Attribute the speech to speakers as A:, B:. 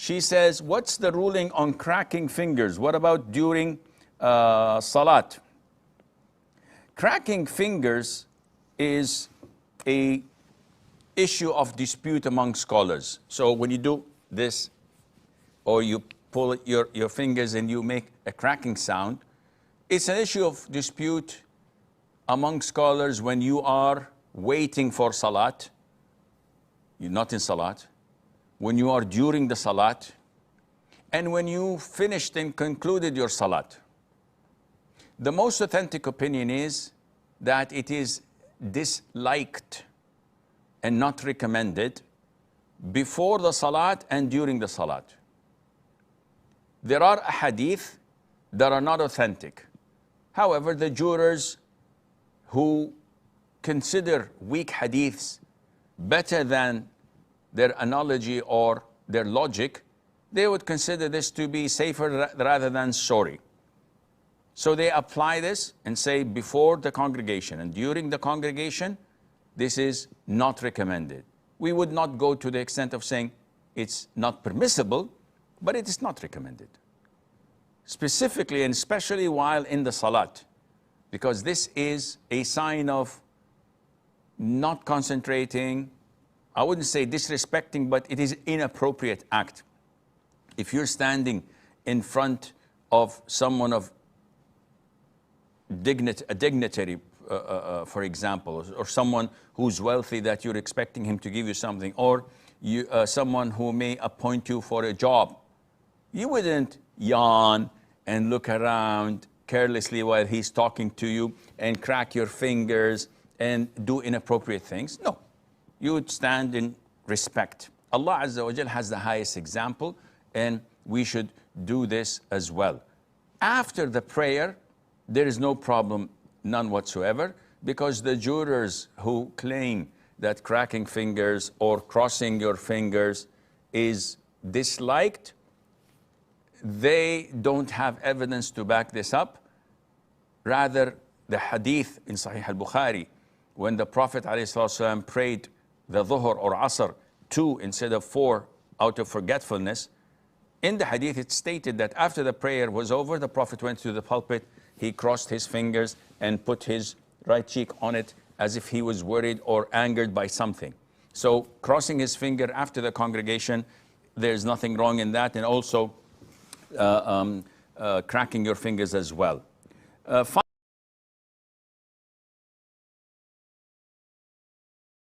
A: She says, what's the ruling on cracking fingers? What about during salat? Cracking fingers is a issue of dispute among scholars. So when you do this, or you pull your fingers and you make a cracking sound, it's an issue of dispute among scholars when you are waiting for salat, you're not in salat, when you are during the salat, and when you finished and concluded your salat. The most authentic opinion is that it is disliked and not recommended before the salat and during the salat. There are hadith that are not authentic. However, the jurors who consider weak hadiths better than their analogy or their logic, they would consider this to be safer rather than sorry. So they apply this and say before the congregation and during the congregation, this is not recommended. We would not go to the extent of saying it's not permissible, but it is not recommended. Specifically and especially while in the salat, because this is a sign of not concentrating, I wouldn't say disrespecting, but it is inappropriate act. If you're standing in front of someone of a dignitary, for example, or someone who's wealthy that you're expecting him to give you something, or someone who may appoint you for a job, you wouldn't yawn and look around carelessly while he's talking to you and crack your fingers and do inappropriate things. No, you would stand in respect. Allah Azza wa Jal has the highest example, and we should do this as well. After the prayer, there is no problem, none whatsoever, because the jurors who claim that cracking fingers or crossing your fingers is disliked, they don't have evidence to back this up. Rather, the hadith in Sahih al-Bukhari, when the Prophet ﷺ prayed the Dhuhr or Asr 2 instead of 4 out of forgetfulness, in the hadith it stated that after the prayer was over, the Prophet went to the pulpit, he crossed his fingers and put his right cheek on it as if he was worried or angered by something. So crossing his finger after the congregation, there's nothing wrong in that, and also cracking your fingers as well. Finally,